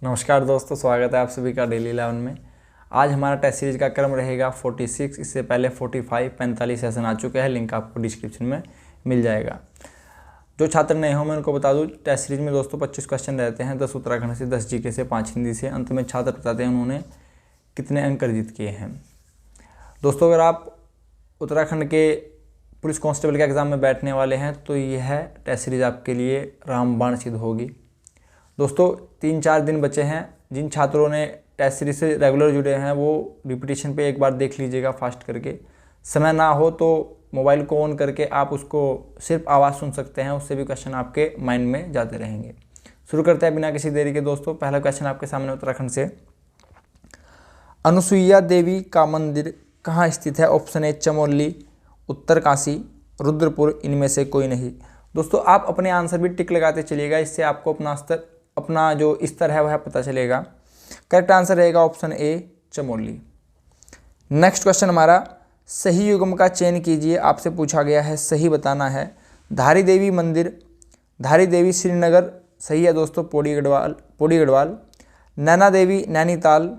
नमस्कार दोस्तों, स्वागत है आप सभी का डेली 11 में। आज हमारा टेस्ट सीरीज का क्रम रहेगा 46। इससे पहले 45, 45 सेशन आ चुके हैं। लिंक आपको डिस्क्रिप्शन में मिल जाएगा। जो छात्र नए हों मैं उनको बता दूं, टेस्ट सीरीज में दोस्तों 25 क्वेश्चन रहते हैं। 10 उत्तराखंड से, 10 जीके से, 5 हिंदी से। अंत में छात्र बताते हैं उन्होंने कितने अंक अर्जित किए हैं। दोस्तों, अगर आप उत्तराखंड के पुलिस कांस्टेबल के एग्ज़ाम में बैठने वाले हैं तो यह टेस्ट सीरीज आपके लिए रामबाण सिद्ध होगी। दोस्तों, 3-4 दिन बचे हैं। जिन छात्रों ने टेस्ट सीरीज से रेगुलर जुड़े हैं वो रिपीटिशन पे एक बार देख लीजिएगा फास्ट करके। समय ना हो तो मोबाइल को ऑन करके आप उसको सिर्फ आवाज़ सुन सकते हैं, उससे भी क्वेश्चन आपके माइंड में जाते रहेंगे। शुरू करते हैं बिना किसी देरी के। दोस्तों, पहला क्वेश्चन आपके सामने उत्तराखंड से। अनुसुईया देवी का मंदिर कहाँ स्थित है? ऑप्शन ए चमोली, उत्तरकाशी, रुद्रपुर, इनमें से कोई नहीं। दोस्तों, आप अपने आंसर भी टिक लगाते चलिएगा, इससे आपको अपना जो स्तर है वह पता चलेगा। करेक्ट आंसर रहेगा option A Chamoli. Next question हमारा, सही युग्म का चयन कीजिए। आपसे पूछा गया है, सही बताना है। धारी देवी मंदिर, धारी देवी श्रीनगर सही है दोस्तों, पौड़ी गढ़वाल। नैना देवी नैनीताल,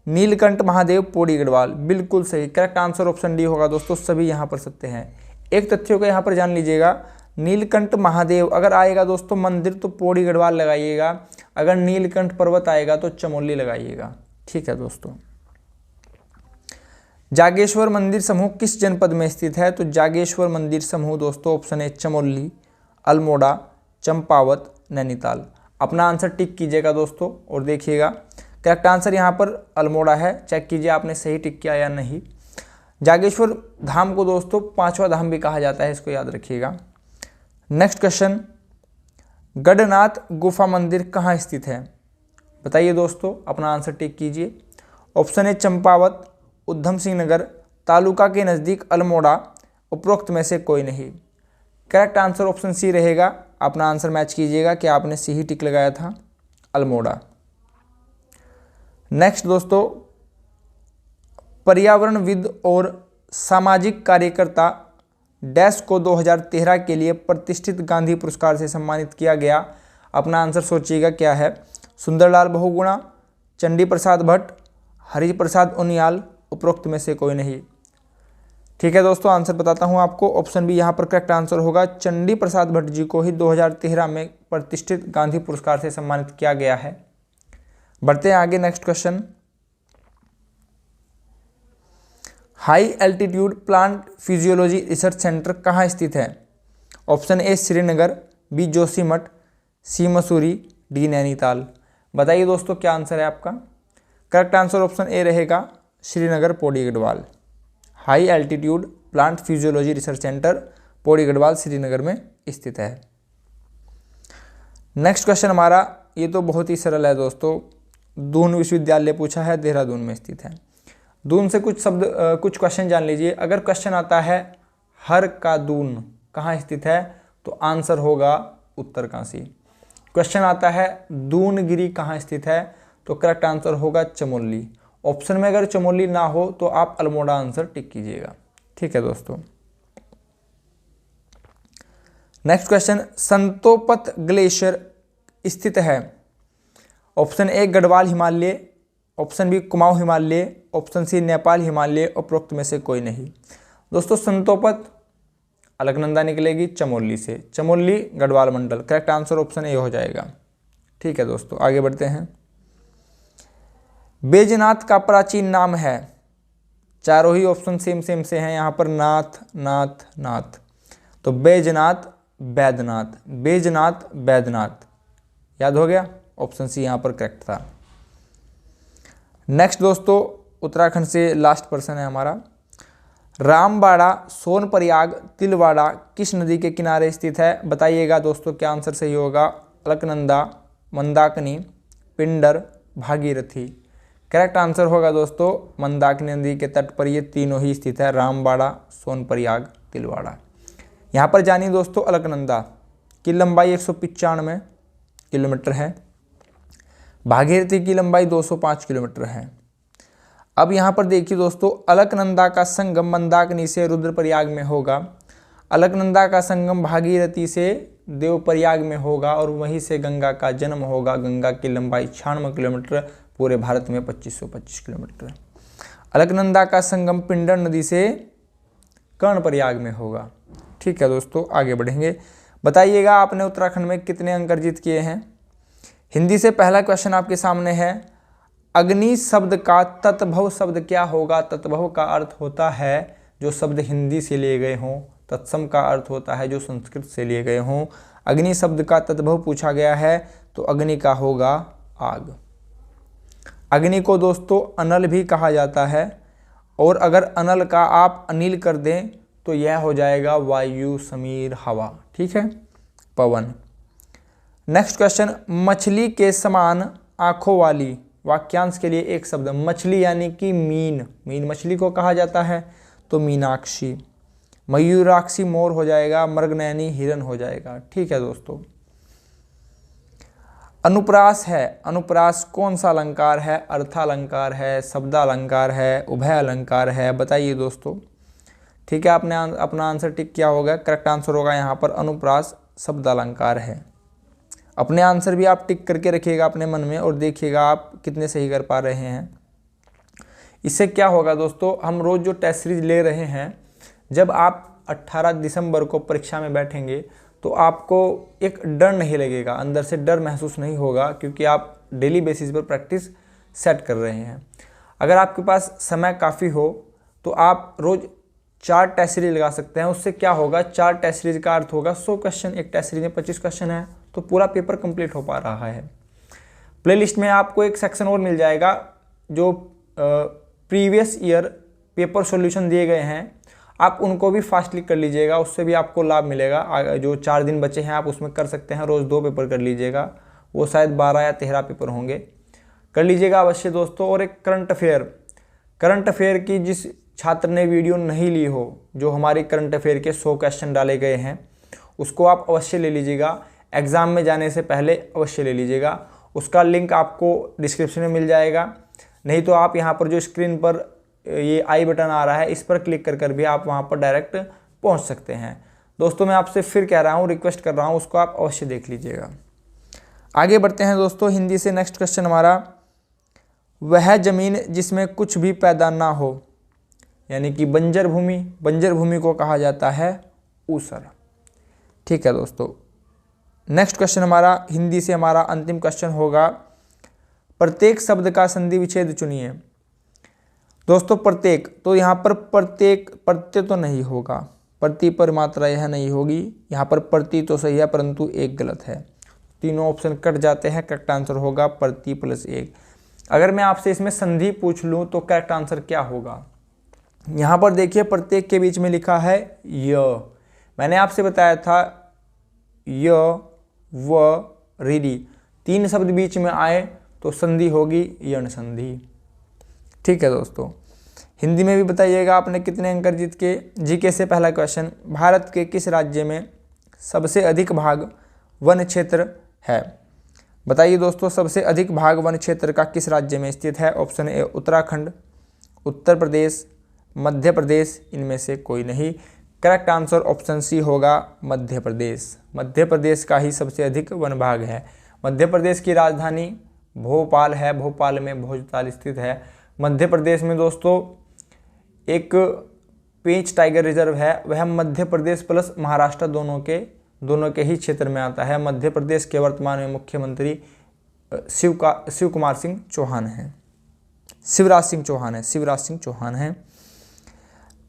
नीलकंठ महादेव पौड़ी गढ़वाल, बिल्कुल सही। करेक्ट आंसर ऑप्शन डी होगा दोस्तों, सभी यहाँ पर सत्य हैं। एक तथ्यों को यहाँ पर जान लीजिएगा, नीलकंठ महादेव अगर आएगा दोस्तों मंदिर तो पौड़ी गढ़वाल लगाइएगा, अगर नीलकंठ पर्वत आएगा तो चमोली लगाइएगा। ठीक है दोस्तों। जागेश्वर मंदिर समूह किस जनपद में स्थित है? तो जागेश्वर मंदिर समूह दोस्तों ऑप्शन ए चमोली, अल्मोड़ा, चंपावत, नैनीताल। अपना आंसर टिक कीजिएगा दोस्तों और देखिएगा। करेक्ट आंसर यहाँ पर अल्मोड़ा है। चेक कीजिए आपने सही टिक किया या नहीं। जागेश्वर धाम को दोस्तों 5वां धाम भी कहा जाता है, इसको याद रखिएगा। नेक्स्ट क्वेश्चन, गढ़नाथ गुफा मंदिर कहाँ स्थित है? बताइए दोस्तों, अपना आंसर टिक कीजिए। ऑप्शन ए चंपावत, उधम सिंह नगर, तालुका के नज़दीक अल्मोड़ा, उपरोक्त में से कोई नहीं। करेक्ट आंसर ऑप्शन सी रहेगा। अपना आंसर मैच कीजिएगा कि आपने सी ही टिक लगाया था, अल्मोड़ा। नेक्स्ट दोस्तों, पर्यावरणविद और सामाजिक कार्यकर्ता डैश को 2013 के लिए प्रतिष्ठित गांधी पुरस्कार से सम्मानित किया गया। अपना आंसर सोचिएगा क्या है। सुंदरलाल बहुगुणा, चंडी प्रसाद भट्ट, हरि प्रसाद उनियाल, उपरोक्त में से कोई नहीं। ठीक है दोस्तों, आंसर बताता हूं आपको। ऑप्शन बी यहाँ पर करेक्ट आंसर होगा। चंडी प्रसाद भट्ट जी को ही 2013 में प्रतिष्ठित गांधी पुरस्कार से सम्मानित किया गया है। बढ़ते हैं आगे। Next question, high altitude plant physiology research centre कहाँ स्थित है? Option A Srinagar, B Joshimath, C Mussoorie, D Nainital. बताइए दोस्तों क्या आंसर है आपका। करेक्ट आंसर ऑप्शन ए रहेगा, Srinagar Pauri Garhwal. High altitude plant physiology research centre Pauri Garhwal Srinagar में स्थित है। नेक्स्ट क्वेश्चन हमारा, ये तो बहुत ही सरल है दोस्तों। दून विश्वविद्यालय पूछा है, देहरादून में स्थित है। दून से कुछ क्वेश्चन जान लीजिए। अगर क्वेश्चन आता है हर का दून कहाँ स्थित है तो आंसर होगा उत्तरकाशी। क्वेश्चन आता है दूनगिरी कहाँ स्थित है तो करेक्ट आंसर होगा चमोली। ऑप्शन में अगर चमोली ना हो तो आप अल्मोड़ा आंसर टिक कीजिएगा। ठीक है दोस्तों। नेक्स्ट क्वेश्चन, संतोपत ग्लेशियर स्थित है? Option A Garhwal Himalaya, option B Kumaon Himalaya, option C Nepal Himalaya, उपरोक्त में से कोई नहीं। दोस्तों, संतोपत अलकनंदा निकलेगी चमोली से, चमोली गढ़वाल मंडल। करेक्ट आंसर ऑप्शन ए हो जाएगा। ठीक है दोस्तों, आगे बढ़ते हैं। बैजनाथ का प्राचीन नाम है? चारों ही ऑप्शन सेम से हैं यहाँ पर, नाथ नाथ नाथ। तो बैजनाथ बैद्यनाथ, बैजनाथ बैद्यनाथ, याद हो गया। ऑप्शन सी यहाँ पर करेक्ट था। नेक्स्ट दोस्तों, उत्तराखंड से लास्ट पर्सन है हमारा। रामबाड़ा, सोनप्रयाग, तिलवाड़ा किस नदी के किनारे स्थित है? बताइएगा दोस्तों क्या आंसर सही होगा। अलकनंदा, मंदाकिनी, पिंडर, भागीरथी। करेक्ट आंसर होगा दोस्तों मंदाकिनी नदी के तट पर ये तीनों ही स्थित है, रामबाड़ा, सोनप्रयाग, तिलवाड़ा। यहाँ पर जानिए दोस्तों, अलकनंदा की लंबाई 195 किलोमीटर है, भागीरथी की लंबाई 205 किलोमीटर है। अब यहाँ पर देखिए दोस्तों, अलकनंदा का संगम मंदाकिनी से रुद्रप्रयाग में होगा, अलकनंदा का संगम भागीरथी से देवप्रयाग में होगा और वहीं से गंगा का जन्म होगा। गंगा की लंबाई 96 किलोमीटर, पूरे भारत में 2525 किलोमीटर। अलकनंदा का संगम पिंडर नदी से कर्णप्रयाग में होगा। ठीक है दोस्तों, आगे बढ़ेंगे। बताइएगा आपने उत्तराखंड में कितने अंक अर्जित किए हैं। हिंदी से पहला क्वेश्चन आपके सामने है, अग्नि शब्द का तत्भव शब्द क्या होगा। तत्भव का अर्थ होता है जो शब्द हिंदी से लिए गए हों, तत्सम का अर्थ होता है जो संस्कृत से लिए गए हों। अग्नि शब्द का तत्भव पूछा गया है तो अग्नि का होगा आग। अग्नि को दोस्तों अनल भी कहा जाता है, और अगर अनल का आप अनिल कर दें तो यह हो जाएगा वायु, समीर, हवा। ठीक है, पवन। नेक्स्ट क्वेश्चन, मछली के समान आंखों वाली वाक्यांश के लिए एक शब्द। मछली यानी कि मीन, मीन मछली को कहा जाता है तो मीनाक्षी। मयूराक्षी मोर हो जाएगा, मृगनयनी हिरन हो जाएगा। ठीक है दोस्तों। अनुप्रास है, अनुप्रास कौन सा अलंकार है। अर्थालंकार है, शब्दालंकार है, उभय अलंकार है, बताइए दोस्तों। ठीक है, आपने अपना आंसर टिक किया होगा। करेक्ट आंसर होगा यहाँ पर अनुप्रास शब्दालंकार है। अपने आंसर भी आप टिक करके रखिएगा अपने मन में और देखिएगा आप कितने सही कर पा रहे हैं। इससे क्या होगा दोस्तों, हम रोज़ जो टेस्ट सीरीज ले रहे हैं, जब आप 18 दिसंबर को परीक्षा में बैठेंगे तो आपको एक डर नहीं लगेगा, अंदर से डर महसूस नहीं होगा, क्योंकि आप डेली बेसिस पर प्रैक्टिस सेट कर रहे हैं। अगर आपके पास समय काफ़ी हो तो आप रोज़ 4 टेस्ट सीरीज लगा सकते हैं। उससे क्या होगा, 4 टेस्ट सीरीज का अर्थ होगा 100 क्वेश्चन। एक टेस्ट सीरीज में 25 क्वेश्चन है तो पूरा पेपर कंप्लीट हो पा रहा है। प्लेलिस्ट में आपको एक सेक्शन और मिल जाएगा जो प्रीवियस ईयर पेपर सॉल्यूशन दिए गए हैं, आप उनको भी फास्ट क्लिक कर लीजिएगा, उससे भी आपको लाभ मिलेगा। जो 4 दिन बचे हैं आप उसमें कर सकते हैं, रोज़ 2 पेपर कर लीजिएगा, वो शायद 12 या 13 पेपर होंगे, कर लीजिएगा अवश्य दोस्तों। और एक करंट अफेयर की जिस छात्र ने वीडियो नहीं ली हो, जो हमारी करंट अफेयर के 100 क्वेश्चन डाले गए हैं, उसको आप अवश्य ले लीजिएगा। एग्ज़ाम में जाने से पहले अवश्य ले लीजिएगा। उसका लिंक आपको डिस्क्रिप्शन में मिल जाएगा, नहीं तो आप यहाँ पर जो स्क्रीन पर ये आई बटन आ रहा है इस पर क्लिक कर भी आप वहाँ पर डायरेक्ट पहुँच सकते हैं। दोस्तों मैं आपसे फिर कह रहा हूँ, रिक्वेस्ट कर रहा हूँ, उसको आप अवश्य देख लीजिएगा। आगे बढ़ते हैं दोस्तों हिंदी से। नेक्स्ट क्वेश्चन हमारा, वह ज़मीन जिसमें कुछ भी पैदा ना हो, यानी कि बंजर भूमि, बंजर भूमि को कहा जाता है ऊसर। ठीक है दोस्तों। नेक्स्ट क्वेश्चन हमारा हिंदी से, हमारा अंतिम क्वेश्चन होगा, प्रत्येक शब्द का संधि विच्छेद चुनिए। दोस्तों प्रत्येक, तो यहाँ पर प्रत्येक प्रत्यय तो नहीं होगा, प्रति पर मात्रा यह नहीं होगी। यहाँ पर प्रति तो सही है परंतु एक गलत है, तीनों ऑप्शन कट जाते हैं। करेक्ट आंसर होगा प्रति प्लस एक। अगर मैं आपसे इसमें संधि पूछ लूँ तो करेक्ट आंसर क्या होगा। यहाँ पर देखिए प्रत्येक के बीच में लिखा है य। मैंने आपसे बताया था य, व, रीडी, 3 शब्द बीच में आए तो संधि होगी यण संधि। ठीक है दोस्तों। हिंदी में भी बताइएगा आपने कितने अंक अर्जित किए। जीके से पहला क्वेश्चन, भारत के किस राज्य में सबसे अधिक भाग वन क्षेत्र है। बताइए दोस्तों, सबसे अधिक भाग वन क्षेत्र का किस राज्य में स्थित है। ऑप्शन ए उत्तराखंड, उत्तर प्रदेश, मध्य प्रदेश, इनमें से कोई नहीं। करेक्ट आंसर ऑप्शन सी होगा मध्य प्रदेश। मध्य प्रदेश का ही सबसे अधिक वन भाग है। मध्य प्रदेश की राजधानी भोपाल है, भोपाल में भोजताल स्थित है। मध्य प्रदेश में दोस्तों एक पेंच टाइगर रिजर्व है, वह मध्य प्रदेश प्लस महाराष्ट्र दोनों के ही क्षेत्र में आता है। मध्य प्रदेश के वर्तमान में मुख्यमंत्री शिवराज सिंह चौहान है।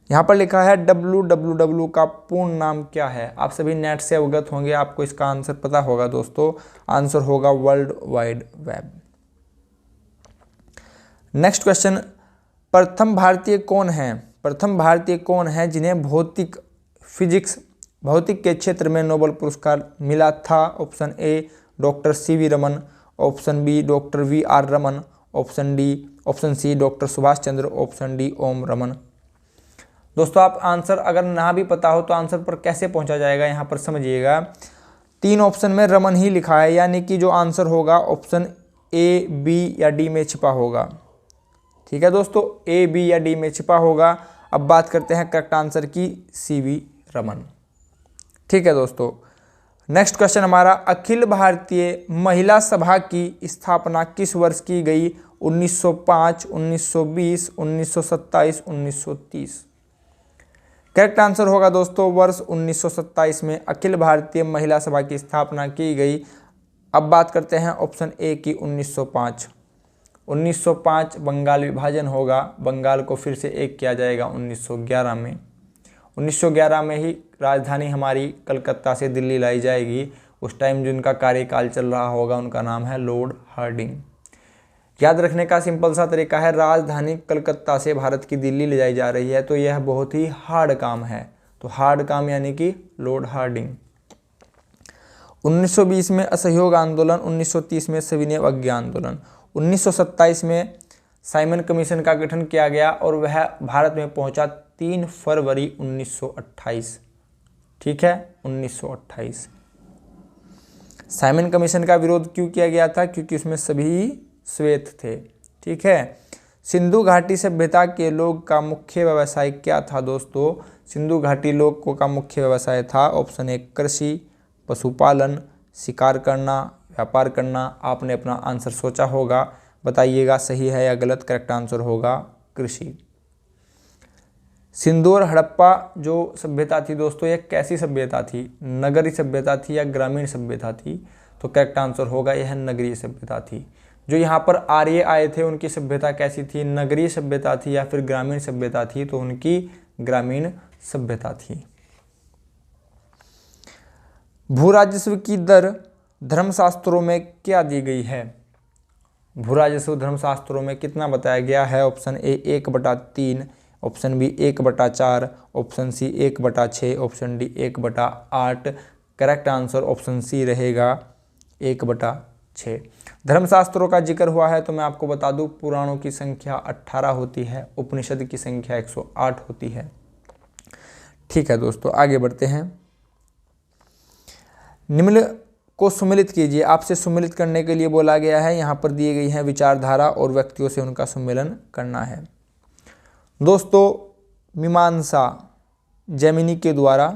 यहाँ पर लिखा है www का पूर्ण नाम क्या है। आप सभी नेट से अवगत होंगे, आपको इसका आंसर पता होगा दोस्तों। आंसर होगा world wide web. Next question, प्रथम भारतीय कौन है जिन्हें भौतिक के क्षेत्र में नोबेल पुरस्कार मिला था। Option A doctor CV Raman, option B doctor VR Raman, option C doctor Subhash Chandra, option D Om Raman. दोस्तों आप आंसर अगर ना भी पता हो तो आंसर पर कैसे पहुंचा जाएगा यहाँ पर समझिएगा। 3 ऑप्शन में रमन ही लिखा है, यानी कि जो आंसर होगा ऑप्शन ए, बी या डी में छिपा होगा। ठीक है दोस्तों, ए, बी या डी में छिपा होगा। अब बात करते हैं करेक्ट आंसर की, CV रमन। ठीक है दोस्तों, नेक्स्ट क्वेश्चन हमारा, अखिल भारतीय महिला सभा की स्थापना किस वर्ष की गई? 1905, 1920, 1927, 1930। करेक्ट आंसर होगा दोस्तों वर्ष 1927 में अखिल भारतीय महिला सभा की स्थापना की गई। अब बात करते हैं ऑप्शन ए की 1905। 1905 बंगाल विभाजन होगा, बंगाल को फिर से एक किया जाएगा 1911 में। 1911 में ही राजधानी हमारी कलकत्ता से दिल्ली लाई जाएगी। उस टाइम जिनका कार्यकाल चल रहा होगा उनका नाम है लॉर्ड हार्डिंग। याद रखने का सिंपल सा तरीका है, राजधानी कलकत्ता से भारत की दिल्ली ले जाई जा रही है तो यह बहुत ही हार्ड काम है, तो हार्ड काम यानी कि लॉर्ड हार्डिंग। 1920 में असहयोग आंदोलन, 1930 में सविनय अवज्ञा आंदोलन, 1927 में साइमन कमीशन का गठन किया गया और वह भारत में पहुंचा 3 फरवरी 1928। ठीक है, 1928। साइमन कमीशन का विरोध क्यों किया गया था? क्योंकि उसमें सभी श्वेत थे। ठीक है। सिंधु घाटी सभ्यता के लोग का मुख्य व्यवसाय क्या था दोस्तों? सिंधु घाटी लोगों का मुख्य व्यवसाय था ऑप्शन ए कृषि, पशुपालन, शिकार करना, व्यापार करना। आपने अपना आंसर सोचा होगा, बताइएगा सही है या गलत। करेक्ट आंसर होगा कृषि। सिंधु और हड़प्पा जो सभ्यता थी दोस्तों, यह कैसी सभ्यता थी? नगरीय सभ्यता थी या ग्रामीण सभ्यता थी? तो करेक्ट आंसर होगा यह नगरीय सभ्यता थी। जो यहाँ पर आर्य आए थे उनकी सभ्यता कैसी थी? नगरीय सभ्यता थी या फिर ग्रामीण सभ्यता थी? तो उनकी ग्रामीण सभ्यता थी। भू राजस्व की दर धर्मशास्त्रों में क्या दी गई है? भू राजस्व धर्मशास्त्रों में कितना बताया गया है? Option A 1/3, option B 1/4, option C 1/6, option D 1/8। Correct answer option C रहेगा 1/6। धर्मशास्त्रों का जिक्र हुआ है तो मैं आपको बता दूं, पुराणों की संख्या 18 होती है, उपनिषद की संख्या 108 होती है। ठीक है दोस्तों, आगे बढ़ते हैं। निम्न को सुमेलित कीजिए। आपसे सुमेलित करने के लिए बोला गया है। यहाँ पर दिए गई हैं विचारधारा और व्यक्तियों से उनका सम्मेलन करना है। दोस्तों, मीमांसा जैमिनी के द्वारा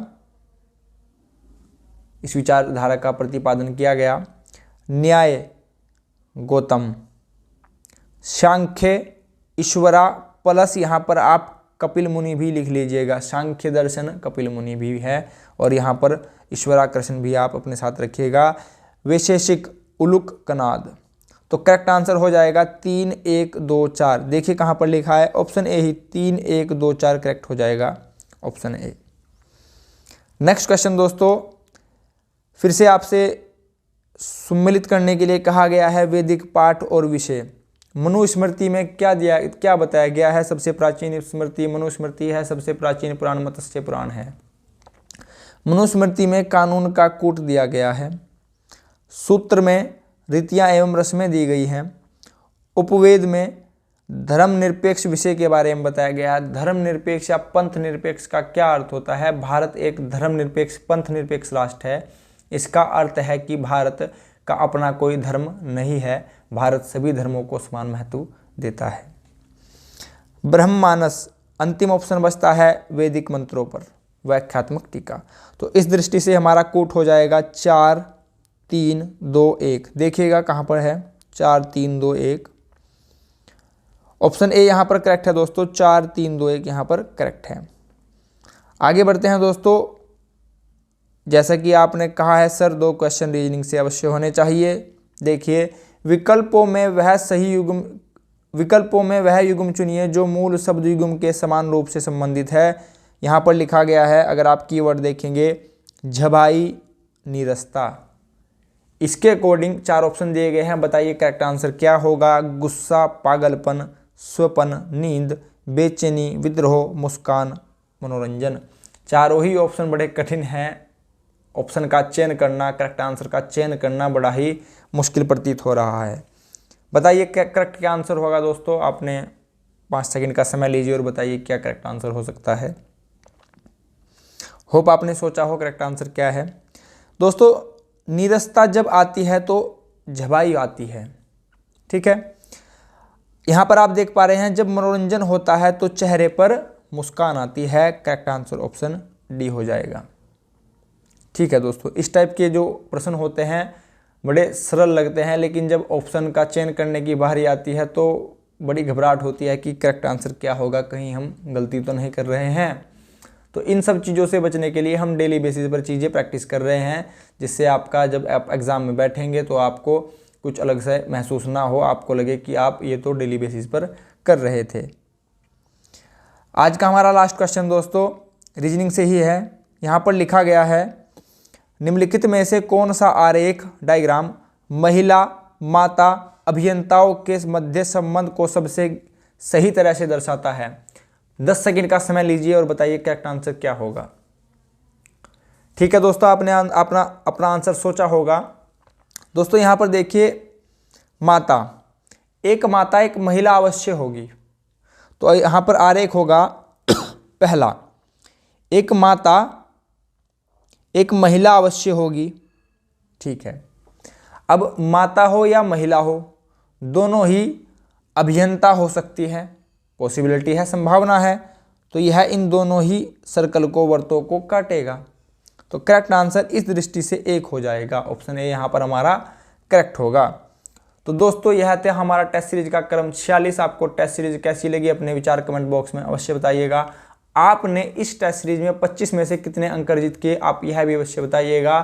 इस विचारधारा का प्रतिपादन किया गया। न्याय गौतम, सांख्य ईश्वरा प्लस यहाँ पर आप कपिल मुनि भी लिख लीजिएगा। सांख्य दर्शन कपिल मुनि भी है और यहाँ पर ईश्वराकर्षण भी आप अपने साथ रखिएगा। वैशेषिक उलुक कनाद। तो करेक्ट आंसर हो जाएगा 3, 1, 2, 4। देखिए कहाँ पर लिखा है, ऑप्शन ए ही 3, 1, 2, 4 करेक्ट हो जाएगा, ऑप्शन ए। नेक्स्ट क्वेश्चन दोस्तों, फिर से आपसे सम्मिलित करने के लिए कहा गया है वैदिक पाठ और विषय। मनुस्मृति में क्या बताया गया है? सबसे प्राचीन स्मृति मनुस्मृति है, सबसे प्राचीन पुराण मत्स्य पुराण है। मनुस्मृति में कानून का कूट दिया गया है। सूत्र में रीतियां एवं रस्में दी गई हैं। उपवेद में धर्मनिरपेक्ष विषय के बारे में बताया गया है। धर्मनिरपेक्ष या पंथ निरपेक्ष का क्या अर्थ होता है? भारत एक धर्मनिरपेक्ष पंथ निरपेक्ष राष्ट्र है। इसका अर्थ है कि भारत का अपना कोई धर्म नहीं है, भारत सभी धर्मों को समान महत्व देता है। ब्रह्ममानस अंतिम ऑप्शन बचता है वैदिक मंत्रों पर व्याख्यात्मक टीका। तो इस दृष्टि से हमारा कूट हो जाएगा 4, 3, 2, 1। देखिएगा कहाँ पर है, 4, 3, 2, 1। ऑप्शन ए यहाँ पर करेक्ट है दोस्तों, 4, 3, 2, 1 यहाँ पर करेक्ट है। आगे बढ़ते हैं दोस्तों। जैसा कि आपने कहा है सर 2 क्वेश्चन रीजनिंग से अवश्य होने चाहिए। देखिए, विकल्पों में वह युग्म चुनिए जो मूल शब्द युग्म के समान रूप से संबंधित है। यहाँ पर लिखा गया है, अगर आप कीवर्ड देखेंगे, झबाई नीरसता। इसके अकॉर्डिंग 4 ऑप्शन दिए गए हैं। बताइए करेक्ट आंसर क्या होगा? गुस्सा, पागलपन, स्वपन, नींद, बेचैनी, विद्रोह, मुस्कान, मनोरंजन। चारों ही ऑप्शन बड़े कठिन हैं। ऑप्शन का चयन करना, करेक्ट आंसर का चयन करना बड़ा ही मुश्किल प्रतीत हो रहा है। बताइए करेक्ट क्या आंसर होगा दोस्तों? आपने 5 सेकंड का समय लीजिए और बताइए क्या करेक्ट आंसर हो सकता है। होप आपने सोचा हो करेक्ट आंसर क्या है। दोस्तों, नीरसता जब आती है तो झबाई आती है। ठीक है, यहाँ पर आप देख पा रहे हैं, जब मनोरंजन होता है तो चेहरे पर मुस्कान आती है। करेक्ट आंसर ऑप्शन डी हो जाएगा। ठीक है दोस्तों, इस टाइप के जो प्रश्न होते हैं बड़े सरल लगते हैं, लेकिन जब ऑप्शन का चयन करने की बारी आती है तो बड़ी घबराहट होती है कि करेक्ट आंसर क्या होगा, कहीं हम गलती तो नहीं कर रहे हैं। तो इन सब चीज़ों से बचने के लिए हम डेली बेसिस पर चीज़ें प्रैक्टिस कर रहे हैं, जिससे आपका जब आप एग्ज़ाम में बैठेंगे तो आपको कुछ अलग से महसूस ना हो, आपको लगे कि आप ये तो डेली बेसिस पर कर रहे थे। आज का हमारा लास्ट क्वेश्चन दोस्तों रीजनिंग से ही है। यहाँ पर लिखा गया है, निम्नलिखित में से कौन सा आरेख डायग्राम महिला, माता, अभियंताओं के मध्य संबंध को सबसे सही तरह से दर्शाता है। 10 सेकंड का समय लीजिए और बताइए करेक्ट आंसर क्या होगा। ठीक है दोस्तों, आपने अपना आंसर सोचा होगा। दोस्तों यहाँ पर देखिए, माता, एक माता एक महिला अवश्य होगी। तो यहाँ पर आरेख होगा पहला, एक माता एक महिला अवश्य होगी। ठीक है, अब माता हो या महिला हो, दोनों ही अभियंता हो सकती है, पॉसिबिलिटी है, संभावना है। तो यह इन दोनों ही सर्कल को, वर्तों को काटेगा। तो करेक्ट आंसर इस दृष्टि से एक हो जाएगा, ऑप्शन ए यहाँ पर हमारा करेक्ट होगा। तो दोस्तों यह था हमारा टेस्ट सीरीज का क्रम 46। आपको टेस्ट सीरीज कैसी लगी अपने विचार कमेंट बॉक्स में अवश्य बताइएगा। आपने इस टेस्ट सीरीज में 25 में से कितने अंक अर्जित किए, आप यह भी अवश्य बताइएगा।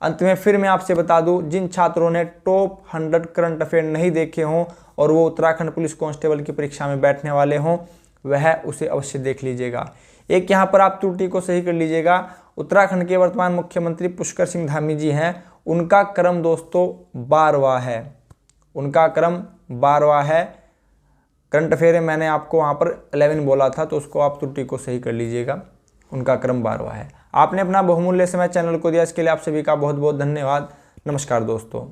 अंत में फिर मैं आपसे बता दूं, जिन छात्रों ने टॉप 100 करंट अफेयर नहीं देखे हों और वो उत्तराखंड पुलिस कांस्टेबल की परीक्षा में बैठने वाले हों, वह उसे अवश्य देख लीजिएगा। एक यहाँ पर आप त्रुटि को सही कर लीजिएगा। उत्तराखंड के वर्तमान मुख्यमंत्री पुष्कर सिंह धामी जी हैं, उनका क्रम दोस्तों 12वां है, उनका क्रम 12वां है। करंट अफेयर में मैंने आपको वहाँ पर 11 बोला था, तो उसको आप त्रुटि को सही कर लीजिएगा, उनका क्रम 12वां है। आपने अपना बहुमूल्य समय चैनल को दिया, इसके लिए आप सभी का बहुत बहुत धन्यवाद। नमस्कार दोस्तों।